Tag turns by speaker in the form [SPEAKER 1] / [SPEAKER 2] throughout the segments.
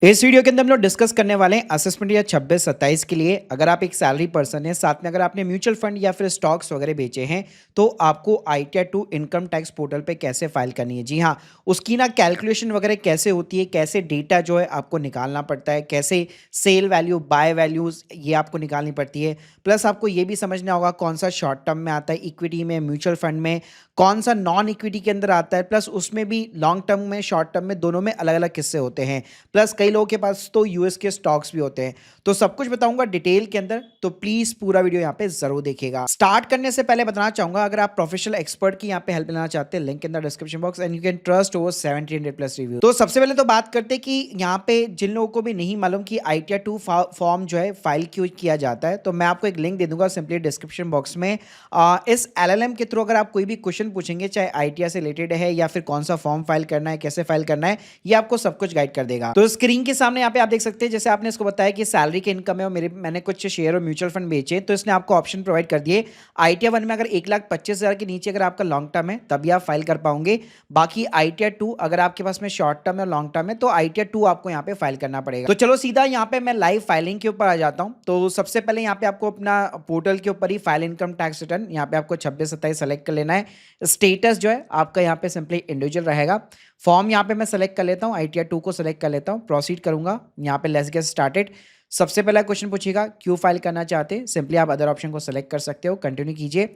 [SPEAKER 1] इस वीडियो के अंदर हम लोग डिस्कस करने वाले हैं असेसमेंट या 26-27 के लिए। अगर आप एक सैलरी पर्सन हैं, साथ में अगर आपने म्यूचुअल फंड या फिर स्टॉक्स वगैरह बेचे हैं, तो आपको ITR 2 इनकम टैक्स पोर्टल पे कैसे फाइल करनी है। जी हाँ, उसकी ना कैलकुलेशन वगैरह कैसे होती है, कैसे डेटा जो है आपको निकालना पड़ता है, कैसे सेल वैल्यू बाय वैल्यूज ये आपको निकालनी पड़ती है। प्लस आपको ये भी समझना होगा कौन सा शॉर्ट टर्म में आता है, इक्विटी में, म्यूचुअल फंड में, कौन सा नॉन इक्विटी के अंदर आता है। प्लस उसमें भी लॉन्ग टर्म में, शॉर्ट टर्म में, दोनों में अलग अलग किस्से होते हैं। प्लस कई लोगों के पास तो यूएस के स्टॉक्स भी होते हैं। तो सब कुछ बताऊंगा डिटेल के अंदर, तो प्लीज पूरा वीडियो यहाँ पे जरूर देखिएगा। स्टार्ट करने से पहले बताना चाहूंगा, अगर आप प्रोफेशनल एक्सपर्ट की यहाँ पे हेल्प लेना चाहते हैं, link in the description box and you can trust over 1700 plus review. तो सबसे पहले तो बात करते हैं कि यहाँ पे जिन लोगों को भी नहीं मालूम कि ITR 2 फॉर्म जो है फाइल क्यों किया जाता है, तो मैं आपको एक लिंक दे दूंगा सिंपली डिस्क्रिप्शन बॉक्स में। इस LLM के थ्रू अगर आप कोई भी क्वेश्चन पूछेंगे, चाहे ITR से रिलेटेड है या फिर कौन सा फॉर्म फाइल करना है, कैसे फाइल करना है, ये आपको सब कुछ गाइड कर देगा। तो स्क्रीन के सामने यहाँ पे आप देख सकते हैं, जैसे आपने इसको बताया कि सैलरी के इनकम है और मैंने कुछ शेयर और म्यूचुअल फंड बेचे, तो इसने आपको ऑप्शन प्रोवाइड कर दिए। ITR 1 में अगर 1,25,000 के नीचे अगर आपका लॉन्ग टर्म है तभी आप फाइल कर पाओगे। बाकी ITR 2 अगर आपके पास में शॉर्ट टर्म है, लॉन्ग टर्म है, तो ITR 2 आपको यहाँ पे फाइल करना पड़ेगा। तो चलो सीधा यहाँ पे मैं लाइव फाइलिंग के ऊपर आ जाता हूँ। तो सबसे पहले यहाँ पे आपको अपना पोर्टल के ऊपर ही फाइल इनकम टैक्स रिटर्न, यहाँ पे आपको 26-27 सेलेक्ट कर लेना है। स्टेटस जो है आपका यहाँ पे सिंपली इंडिविजुअल रहेगा। फॉर्म यहाँ पे मैं सेलेक्ट कर लेता हूँ, ITR 2 को सेलेक्ट कर लेता हूँ, प्रोसीड करूंगा। यहाँ पे लेट्स गेट स्टार्टेड। सबसे पहला क्वेश्चन पूछेगा क्यों फाइल करना चाहते हैं, सिंपली आप अदर ऑप्शन को सेलेक्ट कर सकते हो, कंटिन्यू कीजिए।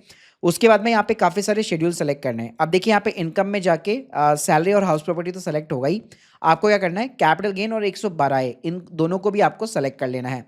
[SPEAKER 1] उसके बाद में यहाँ पे काफ़ी सारे शेड्यूल सेलेक्ट करने हैं। अब देखिए यहाँ पे इनकम में जाके सैलरी और हाउस प्रॉपर्टी तो सेलेक्ट होगा ही। आपको क्या करना है, कैपिटल गेन और 112 है, इन दोनों को भी आपको सेलेक्ट कर लेना है।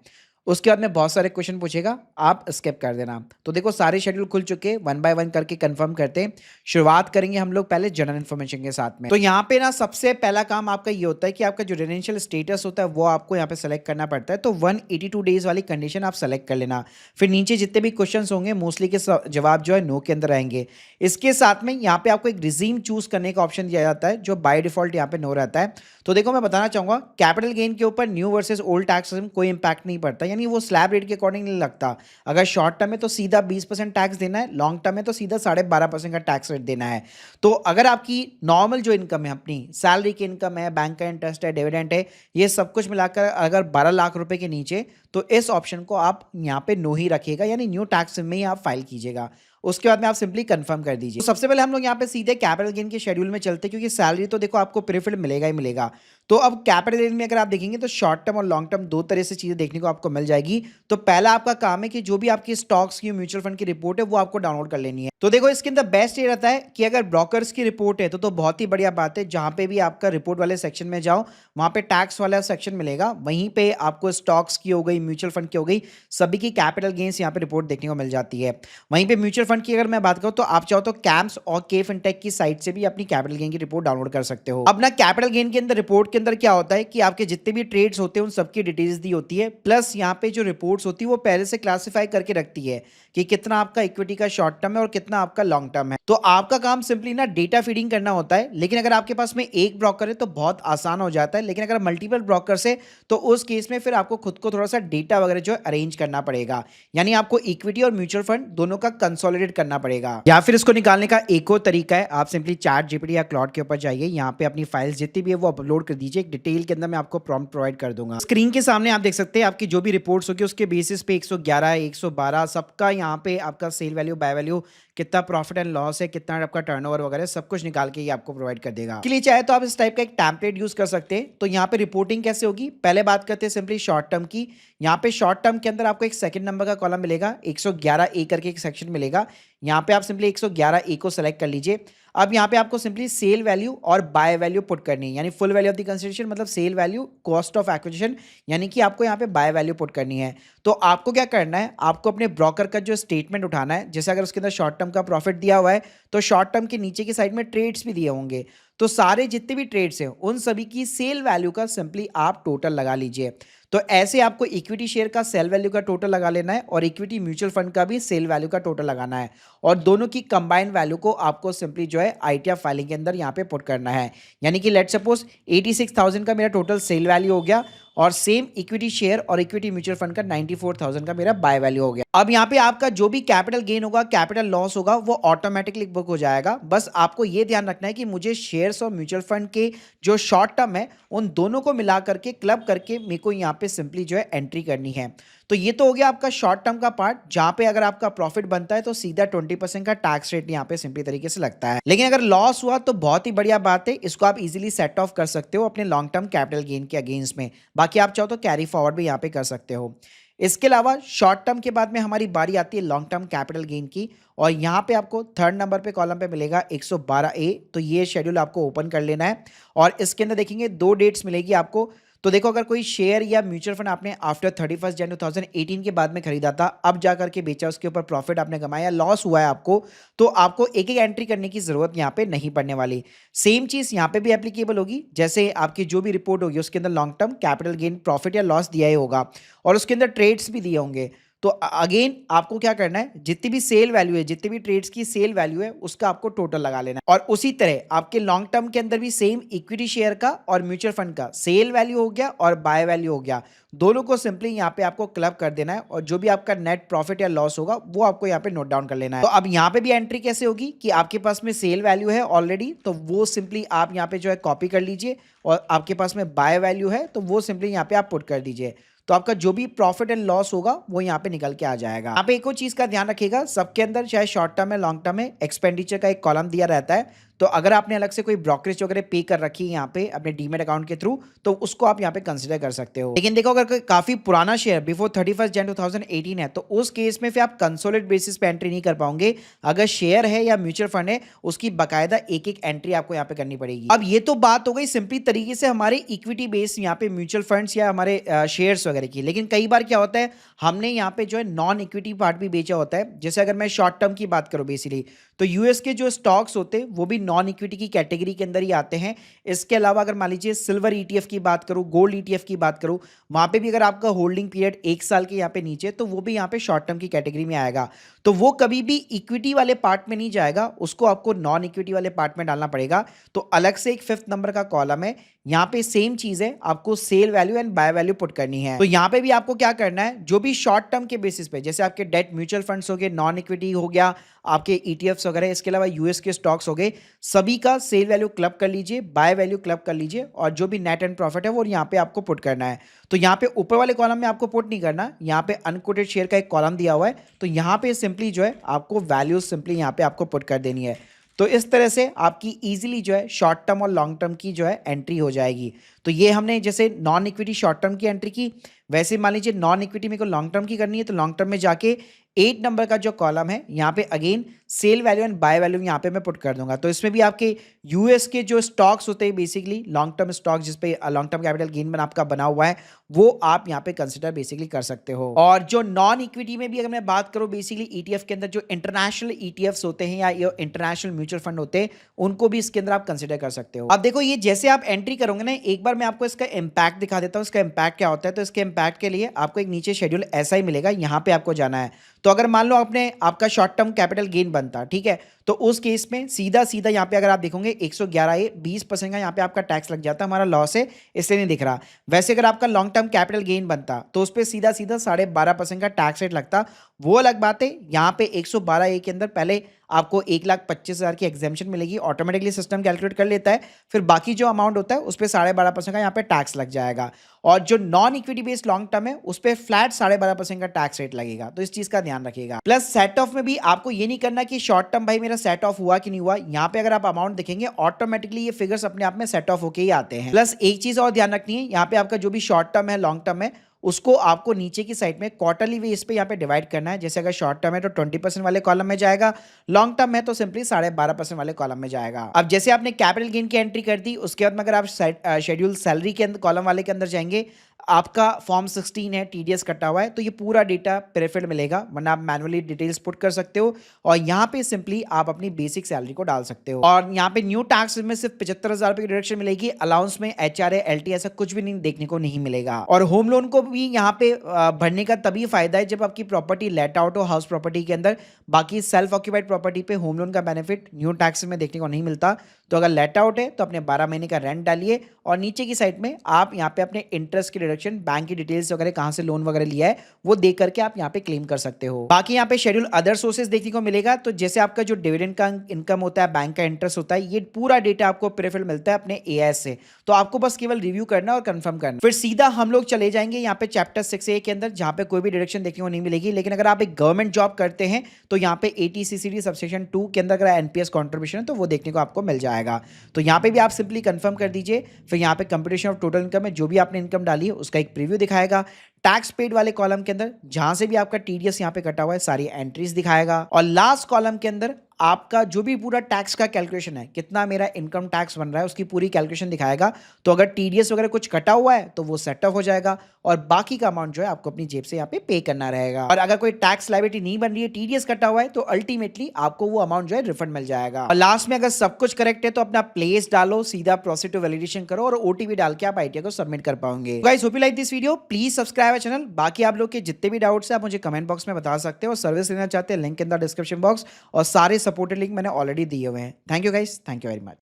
[SPEAKER 1] उसके बाद में बहुत सारे क्वेश्चन पूछेगा, आप स्किप कर देना। तो देखो सारे शेड्यूल खुल चुके, वन बाय वन करके कंफर्म करते हैं। शुरुआत करेंगे हम लोग पहले जनरल इन्फॉर्मेशन के साथ में। तो यहाँ पे ना सबसे पहला काम आपका ये होता है कि आपका जो रेजिडेंशियल स्टेटस होता है वो आपको यहाँ पे सेलेक्ट करना पड़ता है। तो 182 डेज वाली कंडीशन आप सेलेक्ट कर लेना। फिर नीचे जितने भी क्वेश्चन होंगे मोस्टली के जवाब जो है नो के अंदर आएंगे। इसके साथ में यहाँ पे आपको एक रिजीम चूज करने का ऑप्शन दिया जाता है, जो बाय डिफॉल्ट यहाँ पे नो रहता है। तो देखो मैं बताना चाहूंगा, कैपिटल गेन के ऊपर न्यू वर्सेस ओल्ड टैक्स कोई इंपैक्ट नहीं पड़ता, यानी वो स्लैब रेट के अकॉर्डिंग नहीं लगता। अगर शॉर्ट टर्म में तो सीधा 20% टैक्स देना है, लॉन्ग टर्म में तो सीधा 12.5% का टैक्स रेट देना है। तो अगर आपकी नॉर्मल जो इनकम है, अपनी सैलरी की इनकम है, बैंक का इंटरेस्ट है, डिविडेंड है, ये सब कुछ मिलाकर अगर 12 लाख रुपए के नीचे, तो इस ऑप्शन को आप यहाँ पे नो ही रखिएगा, यानी न्यू टैक्स में ही आप फाइल कीजिएगा। उसके बाद में आप सिंपली कंफर्म कर दीजिए। तो सबसे पहले हम लोग यहाँ पे सीधे कैपिटल गेन के शेड्यूल में चलते हैं, क्योंकि सैलरी तो देखो आपको प्रीफिल्ड मिलेगा ही मिलेगा। तो अब कैपिटल गेन में अगर आप देखेंगे तो शॉर्ट टर्म और लॉन्ग टर्म दो तरह से चीजें देखने को आपको मिल जाएगी। तो पहला आपका काम है कि जो भी आपकी स्टॉक्स की म्यूचुअल फंड की रिपोर्ट है वो आपको डाउनलोड कर लेनी है। तो देखो इसके अंदर बेस्ट ये रहता है कि अगर ब्रोकर्स की रिपोर्ट है तो बहुत ही बढ़िया बात है। जहां पे भी आपका रिपोर्ट वाले सेक्शन में जाओ, वहां पे टैक्स वाला सेक्शन मिलेगा, वहीं पे आपको स्टॉक्स की हो गई, म्यूचुअल फंड की हो गई, सभी की कैपिटल गेन्स यहाँ पे रिपोर्ट देखने को मिल जाती है। वहीं पे म्यूचुअल फंड की अगर मैं बात करूं तो आप चाहो तो कैम्स और के फिनटेक की साइट से भी अपनी कैपिटल गेन की रिपोर्ट डाउनलोड कर सकते हो। अब ना कैपिटल गेन के अंदर रिपोर्ट के अंदर क्या होता है कि आपके जितने भी ट्रेड्स होते हैं उन सबकी डिटेल्स दी होती है। प्लस यहाँ पे जो रिपोर्ट्स होती है वो पहले से क्लासिफाई करके रखती है कि कितना आपका इक्विटी का शॉर्ट टर्म है और कितना आपका लॉन्ग टर्म है। तो आपका काम सिंपली ना डेटा फीडिंग करना होता है। लेकिन अगर आपके पास में एक ब्रोकर है तो बहुत आसान हो जाता है, लेकिन अगर मल्टीपल ब्रोकर है तो उस केस में फिर आपको खुद को थोड़ा सा डेटा वगैरह जो अरेंज करना पड़ेगा, यानी आपको इक्विटी और म्यूचुअल फंड दोनों का कंसोलिडेट करना पड़ेगा। या फिर इसको निकालने का एक और तरीका है, आप सिंपली चैट जीपीटी या क्लाउड के ऊपर जाइए, यहाँ पे अपनी फाइल्स जितनी भी है वो अपलोड कर दीजिए। एक डिटेल के अंदर मैं आपको प्रॉम्प्ट प्रोवाइड कर दूंगा। स्क्रीन के सामने आप देख सकते हैं आपकी जो भी रिपोर्ट्स होगी उसके बेसिस पे 111 112 सबका यहाँ पे आपका सेल वैल्यू, बाय वैल्यू, कितना प्रॉफिट एंड लॉस है, कितना आपका टर्नओवर वगैरह सब कुछ निकाल के ये आपको प्रोवाइड कर देगा। के लिए चाहे तो आप इस टाइप का एक टेम्पलेट यूज कर सकते हैं। तो यहाँ पे रिपोर्टिंग कैसे होगी, पहले बात करते हैं सिंपली शॉर्ट टर्म की। यहाँ पे शॉर्ट टर्म के अंदर आपको एक सेकंड नंबर का कॉलम मिलेगा, 111 ए करके एक सेक्शन मिलेगा। यहाँ पे आप सिंपली 111 ए को सेलेक्ट कर लीजिए। अब यहाँ पे आपको सिंपली सेल वैल्यू और बाय वैल्यू पुट करनी है, यानी full value of the consideration मतलब sale value, cost of acquisition, यानी कि आपको यहाँ पे बाय वैल्यू पुट करनी है। तो आपको क्या करना है, आपको अपने ब्रोकर का जो स्टेटमेंट उठाना है। जैसे अगर उसके अंदर शॉर्ट टर्म का प्रॉफिट दिया हुआ है तो शॉर्ट टर्म के नीचे की साइड में ट्रेड्स भी दिए होंगे, तो सारे जितने भी ट्रेड्स हैं उन सभी की सेल वैल्यू का सिंपली आप टोटल लगा लीजिए। तो ऐसे आपको इक्विटी शेयर का सेल वैल्यू का टोटल लगा लेना है और इक्विटी म्यूचुअल फंड का भी सेल वैल्यू का टोटल लगाना है, और दोनों की कंबाइंड वैल्यू को आपको सिंपली जो है ITR फाइलिंग के अंदर यहाँ पे पुट करना है। यानी कि लेट सपोज 86,000 का मेरा टोटल सेल वैल्यू हो गया और सेम इक्विटी शेयर और इक्विटी म्यूचुअल फंड का 94,000 का मेरा बाय वैल्यू हो गया। अब यहाँ पे आपका जो भी कैपिटल गेन होगा, कैपिटल लॉस होगा, वो ऑटोमेटिकली बुक हो जाएगा। बस आपको ये ध्यान रखना है कि मुझे शेयर्स और म्यूचुअल फंड के जो शॉर्ट टर्म है उन दोनों को मिला करके क्लब करके मेरे को यहाँ पे सिंपली जो है एंट्री करनी है। तो ये तो हो गया आपका शॉर्ट टर्म का पार्ट, जहां पे अगर आपका प्रॉफिट बनता है तो सीधा 20% का टैक्स रेट यहाँ पे सिंपली तरीके से लगता है। लेकिन अगर लॉस हुआ तो बहुत ही बढ़िया बात है, इसको आप इजीली सेट ऑफ कर सकते हो अपने लॉन्ग टर्म कैपिटल गेन के अगेंस्ट में। बाकी आप चाहो तो कैरी फॉरवर्ड भी यहाँ पे कर सकते हो। इसके अलावा शॉर्ट टर्म के बाद में हमारी बारी आती है लॉन्ग टर्म कैपिटल गेन की, और यहाँ पे आपको थर्ड नंबर पे कॉलम पे मिलेगा 112A। तो ये शेड्यूल आपको ओपन कर लेना है और इसके अंदर देखेंगे 2 डेट्स मिलेगी आपको। तो देखो, अगर कोई शेयर या म्यूचुअल फंड आपने आफ्टर 31 जनवरी 2018 के बाद में खरीदा था, अब जा करके बेचा, उसके ऊपर प्रॉफिट आपने कमाया, लॉस हुआ है आपको, तो आपको एक एक एंट्री करने की जरूरत यहाँ पे नहीं पड़ने वाली। सेम चीज यहाँ पे भी एप्लीकेबल होगी। जैसे आपकी जो भी रिपोर्ट होगी उसके अंदर long term capital gain profit या लॉस दिया ही होगा और उसके अंदर ट्रेड्स भी दिए होंगे। तो अगेन आपको क्या करना है, जितनी भी सेल वैल्यू है, जितनी भी ट्रेड्स की सेल वैल्यू है, उसका आपको टोटल लगा लेना है। और उसी तरह आपके लॉन्ग टर्म के अंदर भी सेम इक्विटी शेयर का और म्यूचुअल फंड का सेल वैल्यू हो गया और बाय वैल्यू हो गया, दोनों को सिंपली यहाँ पे आपको क्लब कर देना है और जो भी आपका नेट प्रॉफिट या लॉस होगा वो आपको यहाँ पे नोट डाउन कर लेना है। तो अब यहाँ पे भी एंट्री कैसे होगी कि आपके पास में सेल वैल्यू है ऑलरेडी, तो वो सिंपली आप यहाँ पे जो है कॉपी कर लीजिए, और आपके पास में बाय वैल्यू है तो वो सिंपली यहाँ पे आप पुट कर दीजिए। तो आपका जो भी प्रॉफिट एंड लॉस होगा वो यहाँ पे निकल के आ जाएगा। यहाँ पे एक और चीज का ध्यान रखिएगा, सबके अंदर चाहे शॉर्ट टर्म है लॉन्ग टर्म है, एक्सपेंडिचर का एक कॉलम दिया रहता है। तो अगर आपने अलग से कोई ब्रोकरेज वगैरह पे कर रखी है यहाँ पे अपने डीमेट अकाउंट के थ्रू, तो उसको आप यहाँ पे कंसिडर कर सकते हो। लेकिन देखो, अगर काफी पुराना शेयर बिफोर 31 जनवरी 2018 है, तो उस केस में फिर आप कंसोलिडेट बेसिस पे एंट्री नहीं कर पाओगे। अगर शेयर है या म्यूचुअल फंड है, उसकी बकायदा एक एक एंट्री आपको यहाँ पे करनी पड़ेगी। अब ये तो बात हो गई सिंपली तरीके से हमारे इक्विटी बेस यहाँ पे म्यूचुअल फंड्स या हमारे शेयर्स वगैरह की। लेकिन कई बार क्या होता है, हमने यहाँ पे जो है नॉन इक्विटी पार्ट भी बेचा होता है। जैसे अगर मैं शॉर्ट टर्म की बात करूँ बेसिकली, तो यूएस के जो स्टॉक्स होते हैं वो भी नॉन इक्विटी की कैटेगरी के अंदर ही आते हैं। इसके अलावा अगर मान लीजिए सिल्वर ईटीएफ की बात करूं, गोल्ड ईटीएफ की बात करूं, वहां पे भी अगर आपका होल्डिंग पीरियड 1 साल के यहाँ पे नीचे, तो वो भी यहाँ पे शॉर्ट टर्म की कैटेगरी में आएगा। तो वो कभी भी इक्विटी वाले पार्ट में नहीं जाएगा, उसको आपको नॉन इक्विटी वाले पार्ट में डालना पड़ेगा। तो अलग से एक 5th नंबर का कॉलम है, यहाँ पे सेम चीज है, आपको cell value and by value put करनी है। तो यहाँ पे भी आपको क्या करना है, जो भी शॉर्ट टर्म के बेसिस पे, जैसे आपके डेट म्यूचुअल फंड्स हो गए, नॉन इक्विटी हो गया, आपके ईटीएफ्स वगैरह, इसके अलावा यूएस के स्टॉक्स हो गए, सभी का सेल वैल्यू क्लब कर लीजिए, बाय वैल्यू क्लब कर लीजिए, और जो भी नेट एंड प्रॉफिट है वो यहाँ पे आपको पुट करना है। तो यहाँ पे ऊपर वाले कॉलम में आपको पुट नहीं करना, यहाँ पे अनकोटेड शेयर का एक कॉलम दिया हुआ है, तो यहाँ पे सिंपली जो है आपको वैल्यू सिंपली यहाँ पे आपको पुट कर देनी है। तो इस तरह से आपकी इजीली जो है शॉर्ट टर्म और लॉन्ग टर्म की जो है एंट्री हो जाएगी। तो ये हमने जैसे नॉन इक्विटी शॉर्ट टर्म की एंट्री की, वैसे मान लीजिए नॉन इक्विटी में को लॉन्ग टर्म की करनी है, तो लॉन्ग टर्म में जाके 8 नंबर का जो कॉलम है यहाँ पे again cell value and by value यहाँ पे मैं पुट कर दूंगा। तो इसमें भी आपके यूएस के जो स्टॉक्स होते हैं बेसिकली लॉन्ग टर्म स्टॉक, जिसपे लॉन्ग टर्म कैपिटल गेन में आपका बना हुआ है, वो आप यहाँ पे कंसिडर बेसिकली कर सकते हो। और जो नॉन इक्विटी में भी अगर मैं बात करूँ, बेसिकली ईटीएफ के अंदर जो इंटरनेशनल ईटीएफ्स होते हैं या इंटरनेशनल म्यूचुअल फंड होते हैं, उनको भी इसके अंदर आप कंसिडर कर सकते हो। अब देखो, ये जैसे आप एंट्री करोगे ना, एक बार मैं आपको इसका इंपैक्ट दिखा देता हूँ, इसका इंपैक्ट क्या होता है। तो इसके इंपैक्ट के लिए आपको एक नीचे शेड्यूल ऐसा ही मिलेगा, यहाँ पे आपको जाना है। तो अगर मान लो आपका शॉर्ट टर्म कैपिटल गेन बनता, ठीक है, तो उस केस में सीधा सीधा यहाँ पे अगर आप देखोगे 111A 20% का यहाँ पे आपका टैक्स लग जाता है। हमारा लॉस है इसलिए नहीं दिख रहा। वैसे अगर आपका लॉन्ग टर्म कैपिटल गेन बनता तो उस पर सीधा सीधा 12.5% का टैक्स रेट लगता, वो अलग बात है। यहाँ पे 112A के अंदर पहले आपको 1,25,000 की एग्जाम्पशन मिलेगी, ऑटोमेटिकली सिस्टम कैलकुलेट कर लेता है, फिर बाकी जो अमाउंट होता है उस पर 12.5% का यहाँ पे टैक्स लग जाएगा। और जो non equity based long term है उस पर फ्लैट 12.5% का टैक्स रेट लगेगा। तो इस चीज का ध्यान रखिएगा। प्लस सेट ऑफ में भी आपको ये नहीं करना कि शॉर्ट टर्म भाई मेरा सेट ऑफ हुआ कि नहीं हुआ, यहाँ पे अगर आप अमाउंट देखेंगे ऑटोमेटिकली ये फिगर्स अपने आप में सेट ऑफ होके ही आते हैं। प्लस एक चीज और ध्यान रखनी है, यहाँ पे आपका जो भी शॉर्ट टर्म है लॉन्ग टर्म है, उसको आपको नीचे की साइड में क्वार्टरली बेस पे यहाँ पे डिवाइड करना है। जैसे अगर शॉर्ट टर्म है तो 20% वाले कॉलम में जाएगा, लॉन्ग टर्म है तो सिंपली 12.5% वाले कॉलम में जाएगा। अब जैसे आपने कैपिटल गेन की एंट्री कर दी, उसके बाद में अगर आप शेड्यूल सैलरी के कॉलम वाले के अंदर जाएंगे, आपका फॉर्म 16 है, टीडीएस कटा हुआ है, तो ये पूरा डेटा प्रीफिल्ड मिलेगा, वरना आप मैनुअली डिटेल्स पुट कर सकते हो और यहाँ पे सिंपली आप अपनी बेसिक सैलरी को डाल सकते हो। और यहाँ पे न्यू टैक्स में सिर्फ 75,000 रुपए की डिडक्शन मिलेगी। अलाउंस में एचआरए एलटी ऐसा कुछ भी नहीं देखने को नहीं मिलेगा। और होम लोन को भी यहाँ पे भरने का तभी फायदा है जब आपकी प्रॉपर्टी लेट आउट हो हाउस प्रॉपर्टी के अंदर। बाकी सेल्फ ऑक्यूपाइड प्रॉपर्टी पे होम लोन का बेनिफिट न्यू टैक्स में देखने को नहीं मिलता। तो अगर लेट आउट है तो अपने 12 महीने का रेंट डालिए और नीचे की साइड में आप यहाँ पे अपने इंटरेस्ट की डिडक्शन, बैंक की डिटेल्स वगैरह, कहाँ से लोन वगैरह लिया है वो देख करके आप यहाँ पे क्लेम कर सकते हो। बाकी यहाँ पे शेड्यूल अदर सोर्सेज देखने को मिलेगा। तो जैसे आपका जो डिविडेंड का इनकम होता है, बैंक का इंटरेस्ट होता है, ये पूरा डेटा आपको प्रीफिल मिलता है अपने एआईएस से। तो आपको बस केवल रिव्यू करना और कंफर्म करना। फिर सीधा हम लोग चले जाएंगे यहाँ पे चैप्टर 6A के अंदर, जहाँ पे कोई भी डिडक्शन देखने को नहीं मिलेगी। लेकिन अगर आप एक गवर्नमेंट जॉब करते हैं तो यहाँ पे ATCCD सबसेक्शन 2 के अंदर अगर एनपीएस कॉन्ट्रीब्यूशन है तो वो देखने को आपको मिल जाएगा। तो यहाँ पे भी आप सिंपली कंफर्म कर दीजिए। फिर यहाँ पे कंप्यूटेशन ऑफ टोटल इनकम में जो भी आपने इनकम डाली है उसका एक प्रीव्यू दिखाएगा। टैक्स पेड वाले कॉलम के अंदर जहां से भी आपका टीडीएस यहाँ पे कटा हुआ है सारी एंट्रीज दिखाएगा। और लास्ट कॉलम के अंदर आपका जो भी पूरा टैक्स का कैलकुलेशन है, कितना मेरा इनकम टैक्स बन रहा है, उसकी पूरी कैलकुलेशन दिखाएगा। तो अगर टीडीएस वगैरह कुछ कटा हुआ है तो वो सेट ऑफ हो जाएगा और बाकी का अमाउंट जो है आपको अपनी जेब से यहाँ पे करना रहेगा। और अगर कोई टैक्स लायबिलिटी नहीं बन रही है, टीडीएस कटा हुआ है, तो अल्टीमेटली आपको वो अमाउंट जो है रिफंड मिल जाएगा। और लास्ट में अगर सब कुछ करेक्ट है तो अपना प्लेस डालो, सीधा प्रोसीड टू वैलिडेशन करो और ओटीपी डाल के आप आईटीआर को सबमिट कर पाओगे। Guys hope you like this video, please subscribe channel. बाकी आप लोग के जितने भी डाउट्स है आप मुझे कमेंट बॉक्स में बता सकते हो और सर्विस लेना चाहते हैं link in the description box और सारे सपोर्टेड लिंक मैंने ऑलरेडी दिए हुए हैं। Thank you guys, thank you very much.